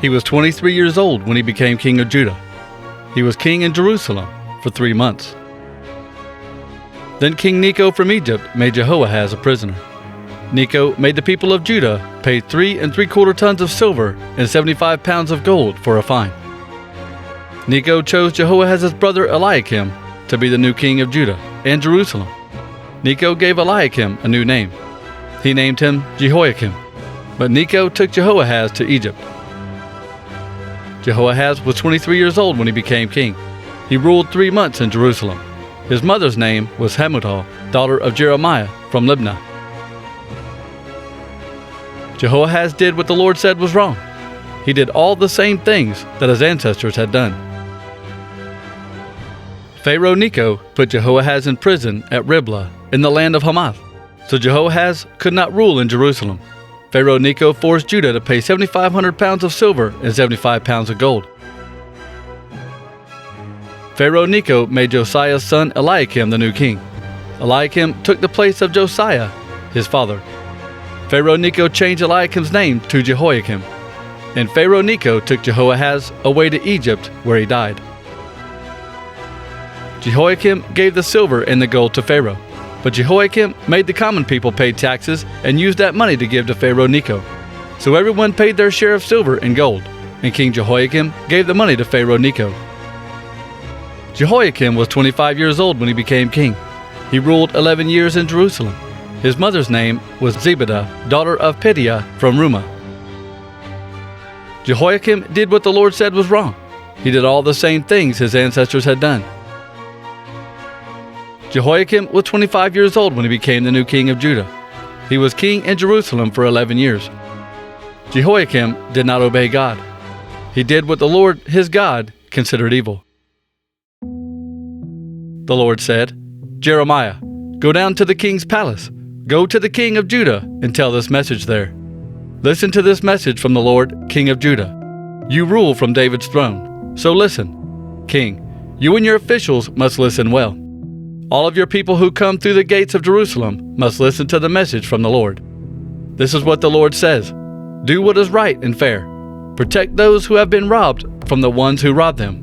He was 23 years old when he became king of Judah. He was king in Jerusalem for 3 months. Then King Necho from Egypt made Jehoahaz a prisoner. Necho made the people of Judah pay 3 3/4 tons of silver and 75 pounds of gold for a fine. Necho chose Jehoahaz's brother Eliakim to be the new king of Judah and Jerusalem. Necho gave Eliakim a new name. He named him Jehoiakim. But Necho took Jehoahaz to Egypt. Jehoahaz was 23 years old when he became king. He ruled 3 months in Jerusalem. His mother's name was Hamutal, daughter of Jeremiah from Libnah. Jehoahaz did what the Lord said was wrong. He did all the same things that his ancestors had done. Pharaoh Necho put Jehoahaz in prison at Riblah in the land of Hamath, so Jehoahaz could not rule in Jerusalem. Pharaoh Necho forced Judah to pay 7,500 pounds of silver and 75 pounds of gold. Pharaoh Necho made Josiah's son Eliakim the new king. Eliakim took the place of Josiah, his father. Pharaoh Necho changed Eliakim's name to Jehoiakim, and Pharaoh Necho took Jehoahaz away to Egypt, where he died. Jehoiakim gave the silver and the gold to Pharaoh, but Jehoiakim made the common people pay taxes and used that money to give to Pharaoh Necho. So everyone paid their share of silver and gold, and King Jehoiakim gave the money to Pharaoh Necho. Jehoiakim was 25 years old when he became king. He ruled 11 years in Jerusalem. His mother's name was Zebidah, daughter of Pedaiah from Rumah. Jehoiakim did what the Lord said was wrong. He did all the same things his ancestors had done. Jehoiakim was 25 years old when he became the new king of Judah. He was king in Jerusalem for 11 years. Jehoiakim did not obey God. He did what the Lord, his God, considered evil. The Lord said, "Jeremiah, go down to the king's palace. Go to the king of Judah and tell this message there. Listen to this message from the Lord, king of Judah. You rule from David's throne, so listen. King, you and your officials must listen well. All of your people who come through the gates of Jerusalem must listen to the message from the Lord. This is what the Lord says. Do what is right and fair. Protect those who have been robbed from the ones who robbed them.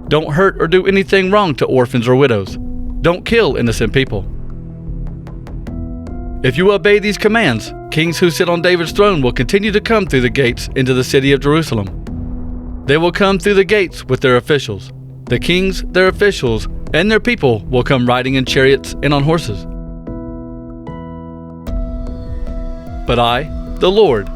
Don't hurt or do anything wrong to orphans or widows. Don't kill innocent people. If you obey these commands, kings who sit on David's throne will continue to come through the gates into the city of Jerusalem. They will come through the gates with their officials. The kings, their officials, and their people will come riding in chariots and on horses. But I, the Lord,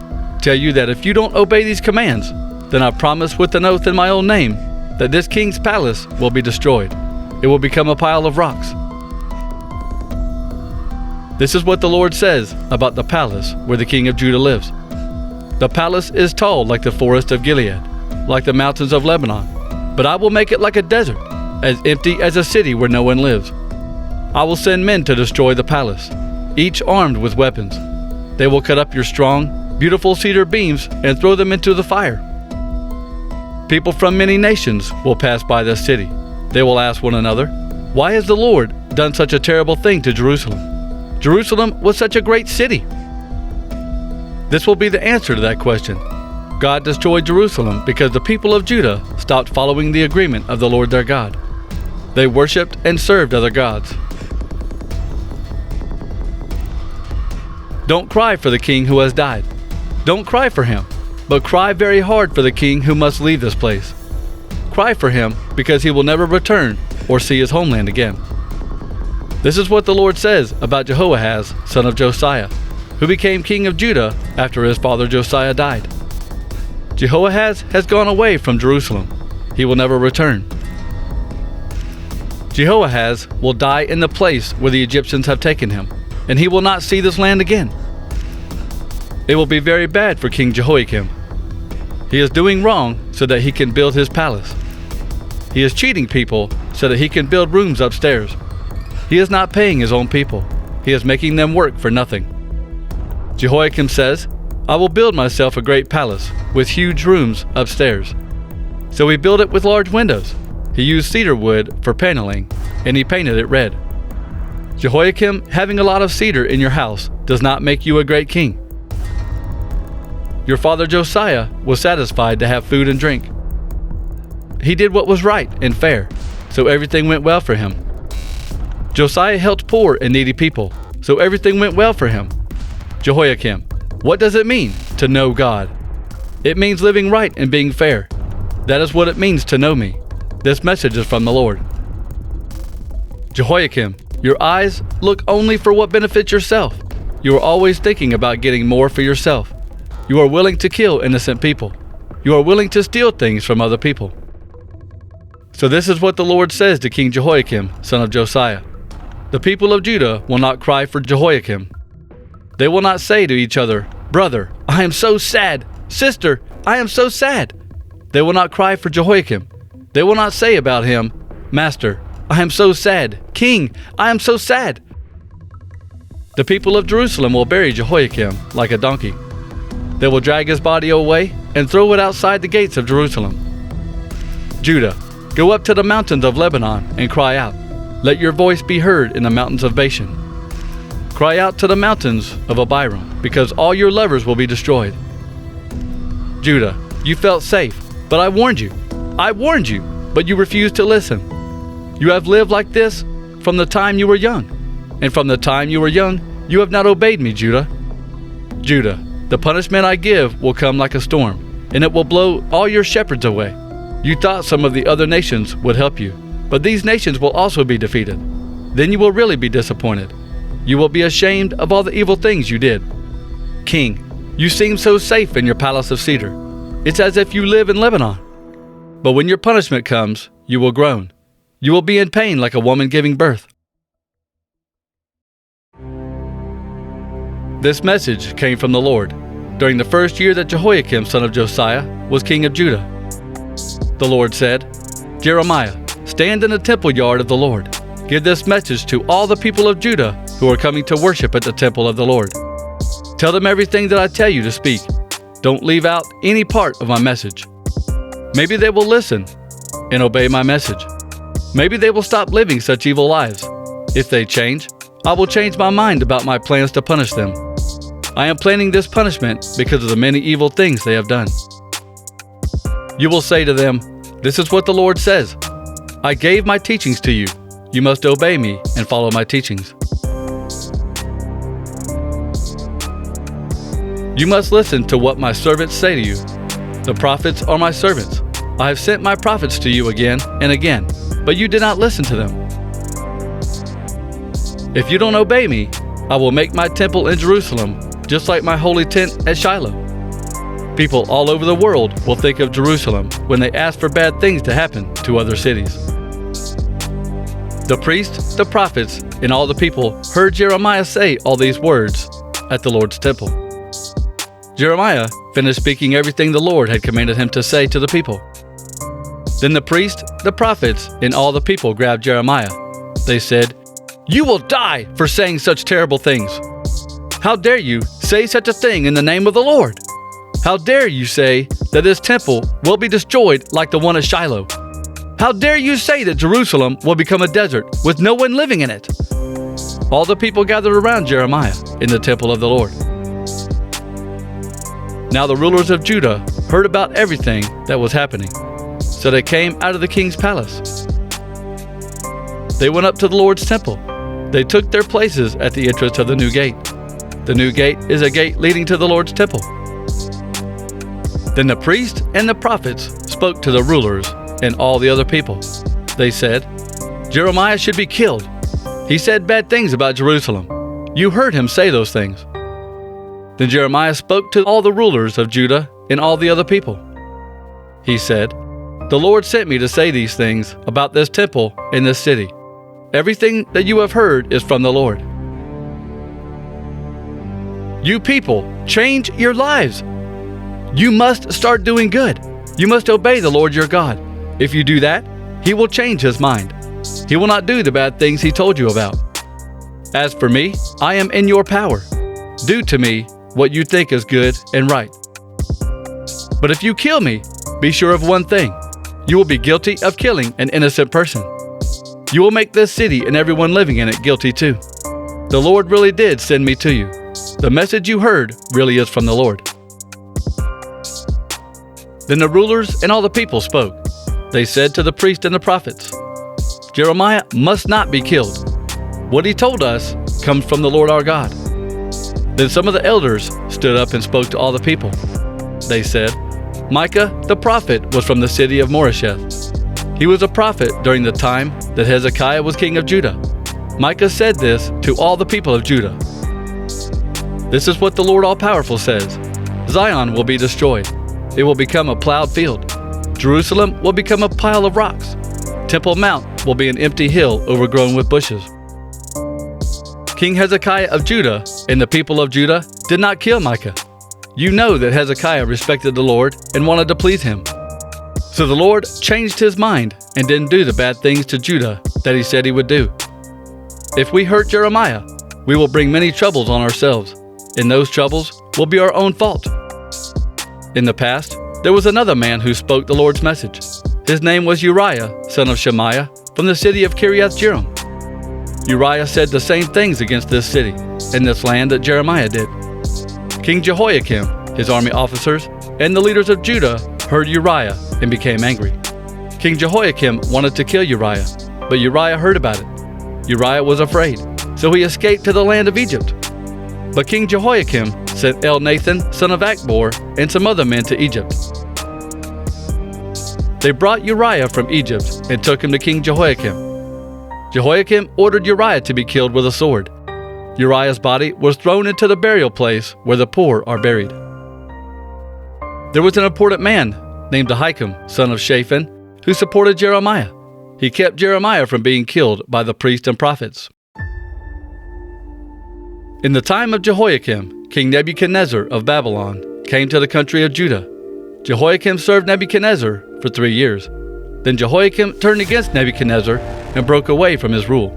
tell you that if you don't obey these commands, then I promise with an oath in my own name that this king's palace will be destroyed. It will become a pile of rocks. This is what the Lord says about the palace where the king of Judah lives. The palace is tall like the forest of Gilead, like the mountains of Lebanon, but I will make it like a desert, as empty as a city where no one lives. I will send men to destroy the palace, each armed with weapons. They will cut up your strong, beautiful cedar beams and throw them into the fire. People from many nations will pass by this city. They will ask one another, "Why has the Lord done such a terrible thing to Jerusalem? Jerusalem was such a great city." This will be the answer to that question. God destroyed Jerusalem because the people of Judah stopped following the agreement of the Lord their God. They worshipped and served other gods. Don't cry for the king who has died. Don't cry for him, but cry very hard for the king who must leave this place. Cry for him because he will never return or see his homeland again. This is what the Lord says about Jehoahaz, son of Josiah, who became king of Judah after his father Josiah died. Jehoahaz has gone away from Jerusalem. He will never return. Jehoahaz will die in the place where the Egyptians have taken him, and he will not see this land again. It will be very bad for King Jehoiakim. He is doing wrong so that he can build his palace. He is cheating people so that he can build rooms upstairs. He is not paying his own people. He is making them work for nothing. Jehoiakim says, "I will build myself a great palace with huge rooms upstairs." So he built it with large windows. He used cedar wood for paneling, and he painted it red. Jehoiakim, having a lot of cedar in your house does not make you a great king. Your father Josiah was satisfied to have food and drink. He did what was right and fair, so everything went well for him. Josiah helped poor and needy people, so everything went well for him. Jehoiakim, what does it mean to know God? It means living right and being fair. That is what it means to know me. This message is from the Lord. Jehoiakim, your eyes look only for what benefits yourself. You are always thinking about getting more for yourself. You are willing to kill innocent people. You are willing to steal things from other people. So this is what the Lord says to King Jehoiakim, son of Josiah. The people of Judah will not cry for Jehoiakim. They will not say to each other, "Brother, I am so sad. Sister, I am so sad." They will not cry for Jehoiakim. They will not say about him, "Master, I am so sad. King, I am so sad." The people of Jerusalem will bury Jehoiakim like a donkey. They will drag his body away and throw it outside the gates of Jerusalem. Judah, go up to the mountains of Lebanon and cry out. Let your voice be heard in the mountains of Bashan. Cry out to the mountains of Abiram, because all your lovers will be destroyed. Judah, you felt safe, but I warned you. I warned you, but you refused to listen. You have lived like this from the time you were young, and from the time you were young, you have not obeyed me, Judah. Judah, the punishment I give will come like a storm, and it will blow all your shepherds away. You thought some of the other nations would help you, but these nations will also be defeated. Then you will really be disappointed. You will be ashamed of all the evil things you did. King, you seem so safe in your palace of cedar. It's as if you live in Lebanon. But when your punishment comes, you will groan. You will be in pain like a woman giving birth. This message came from the Lord during the first year that Jehoiakim, son of Josiah, was king of Judah. The Lord said, Jeremiah, stand in the temple yard of the Lord. Give this message to all the people of Judah who are coming to worship at the temple of the Lord. Tell them everything that I tell you to speak. Don't leave out any part of my message. Maybe they will listen and obey my message. Maybe they will stop living such evil lives. If they change, I will change my mind about my plans to punish them. I am planning this punishment because of the many evil things they have done. You will say to them, this is what the Lord says. I gave my teachings to you. You must obey me and follow my teachings. You must listen to what my servants say to you. The prophets are my servants. I have sent my prophets to you again and again, but you did not listen to them. If you don't obey me, I will make my temple in Jerusalem just like my holy tent at Shiloh. People all over the world will think of Jerusalem when they ask for bad things to happen to other cities. The priests, the prophets, and all the people heard Jeremiah say all these words at the Lord's temple. Jeremiah finished speaking everything the Lord had commanded him to say to the people. Then the priests, the prophets, and all the people grabbed Jeremiah. They said, You will die for saying such terrible things. How dare you say such a thing in the name of the Lord? How dare you say that this temple will be destroyed like the one at Shiloh? How dare you say that Jerusalem will become a desert with no one living in it? All the people gathered around Jeremiah in the temple of the Lord. Now the rulers of Judah heard about everything that was happening, so they came out of the king's palace. They went up to the Lord's temple. They took their places at the entrance of the new gate. The new gate is a gate leading to the Lord's temple. Then the priests and the prophets spoke to the rulers and all the other people. They said, Jeremiah should be killed. He said bad things about Jerusalem. You heard him say those things. Then Jeremiah spoke to all the rulers of Judah and all the other people. He said, The Lord sent me to say these things about this temple and this city. Everything that you have heard is from the Lord. You people, change your lives. You must start doing good. You must obey the Lord your God. If you do that, He will change His mind. He will not do the bad things He told you about. As for me, I am in your power. Do to me what you think is good and right. But if you kill me, be sure of one thing. You will be guilty of killing an innocent person. You will make this city and everyone living in it guilty too. The Lord really did send me to you. The message you heard really is from the Lord. Then the rulers and all the people spoke. They said to the priests and the prophets, "Jeremiah must not be killed. What he told us comes from the Lord our God." Then some of the elders stood up and spoke to all the people. They said, "Micah the prophet was from the city of Moresheth. He was a prophet during the time that Hezekiah was king of Judah. Micah said this to all the people of Judah. This is what the Lord All-Powerful says. Zion will be destroyed. It will become a plowed field. Jerusalem will become a pile of rocks. Temple Mount will be an empty hill overgrown with bushes." King Hezekiah of Judah and the people of Judah did not kill Micah. You know that Hezekiah respected the Lord and wanted to please him. So the Lord changed his mind and didn't do the bad things to Judah that he said he would do. If we hurt Jeremiah, we will bring many troubles on ourselves, and those troubles will be our own fault. In the past, there was another man who spoke the Lord's message. His name was Uriah, son of Shemaiah, from the city of Kiriath-Jearim. Uriah said the same things against this city and this land that Jeremiah did. King Jehoiakim, his army officers, and the leaders of Judah heard Uriah and became angry. King Jehoiakim wanted to kill Uriah, but Uriah heard about it. Uriah was afraid, so he escaped to the land of Egypt. But King Jehoiakim sent Elnathan, son of Achbor, and some other men to Egypt. They brought Uriah from Egypt and took him to King Jehoiakim. Jehoiakim ordered Uriah to be killed with a sword. Uriah's body was thrown into the burial place where the poor are buried. There was an important man named Ahikam, son of Shaphan, who supported Jeremiah. He kept Jeremiah from being killed by the priests and prophets. In the time of Jehoiakim, King Nebuchadnezzar of Babylon came to the country of Judah. Jehoiakim served Nebuchadnezzar for 3 years. Then Jehoiakim turned against Nebuchadnezzar and broke away from his rule.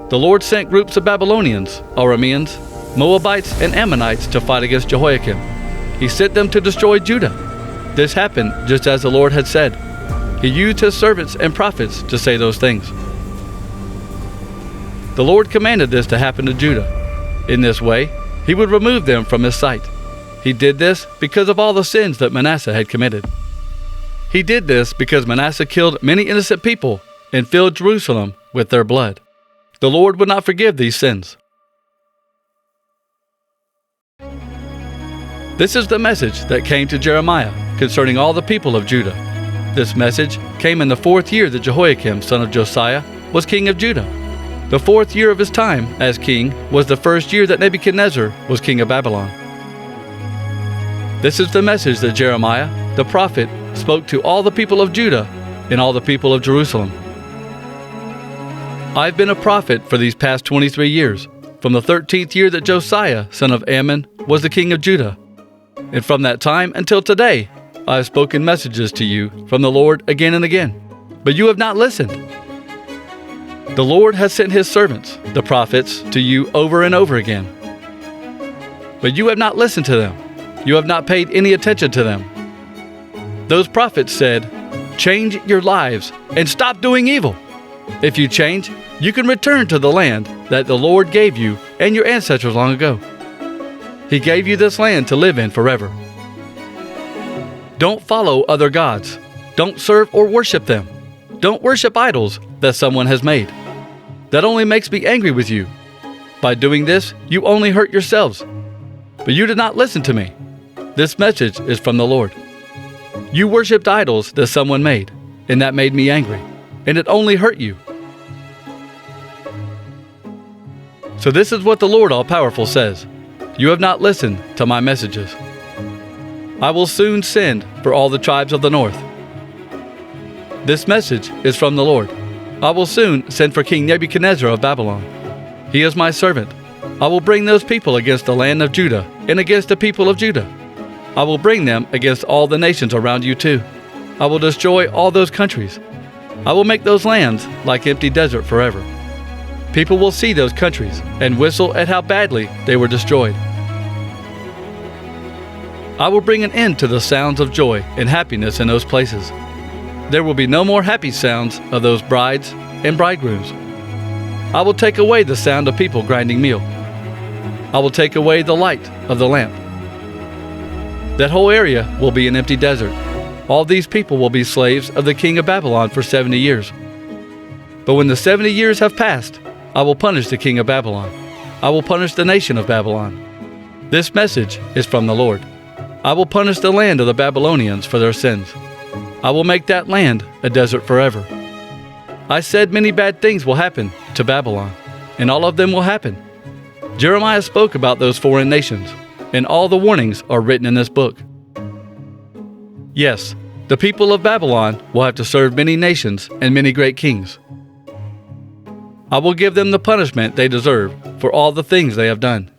The Lord sent groups of Babylonians, Arameans, Moabites, and Ammonites to fight against Jehoiakim. He sent them to destroy Judah. This happened just as the Lord had said. He used his servants and prophets to say those things. The Lord commanded this to happen to Judah. In this way, he would remove them from his sight. He did this because of all the sins that Manasseh had committed. He did this because Manasseh killed many innocent people and filled Jerusalem with their blood. The Lord would not forgive these sins. This is the message that came to Jeremiah concerning all the people of Judah. This message came in the 4th year that Jehoiakim, son of Josiah, was king of Judah. The 4th year of his time as king was the 1st year that Nebuchadnezzar was king of Babylon. This is the message that Jeremiah, the prophet, spoke to all the people of Judah and all the people of Jerusalem. I've been a prophet for these past 23 years, from the 13th year that Josiah, son of Ammon, was the king of Judah. And from that time until today, I have spoken messages to you from the Lord again and again, but you have not listened. The Lord has sent his servants, the prophets, to you over and over again. But you have not listened to them. You have not paid any attention to them. Those prophets said, "Change your lives and stop doing evil. If you change, you can return to the land that the Lord gave you and your ancestors long ago. He gave you this land to live in forever. Don't follow other gods. Don't serve or worship them. Don't worship idols that someone has made. That only makes me angry with you. By doing this, you only hurt yourselves. But you did not listen to me. This message is from the Lord. You worshipped idols that someone made, and that made me angry, and it only hurt you. So this is what the Lord All-Powerful says. You have not listened to my messages. I will soon send for all the tribes of the north. This message is from the Lord. I will soon send for King Nebuchadnezzar of Babylon. He is my servant. I will bring those people against the land of Judah and against the people of Judah. I will bring them against all the nations around you too. I will destroy all those countries. I will make those lands like empty desert forever. People will see those countries and whistle at how badly they were destroyed. I will bring an end to the sounds of joy and happiness in those places. There will be no more happy sounds of those brides and bridegrooms. I will take away the sound of people grinding meal. I will take away the light of the lamp. That whole area will be an empty desert. All these people will be slaves of the king of Babylon for 70 years. But when the 70 years have passed, I will punish the king of Babylon. I will punish the nation of Babylon. This message is from the Lord. I will punish the land of the Babylonians for their sins. I will make that land a desert forever. I said many bad things will happen to Babylon, and all of them will happen. Jeremiah spoke about those foreign nations, and all the warnings are written in this book. Yes, the people of Babylon will have to serve many nations and many great kings. I will give them the punishment they deserve for all the things they have done.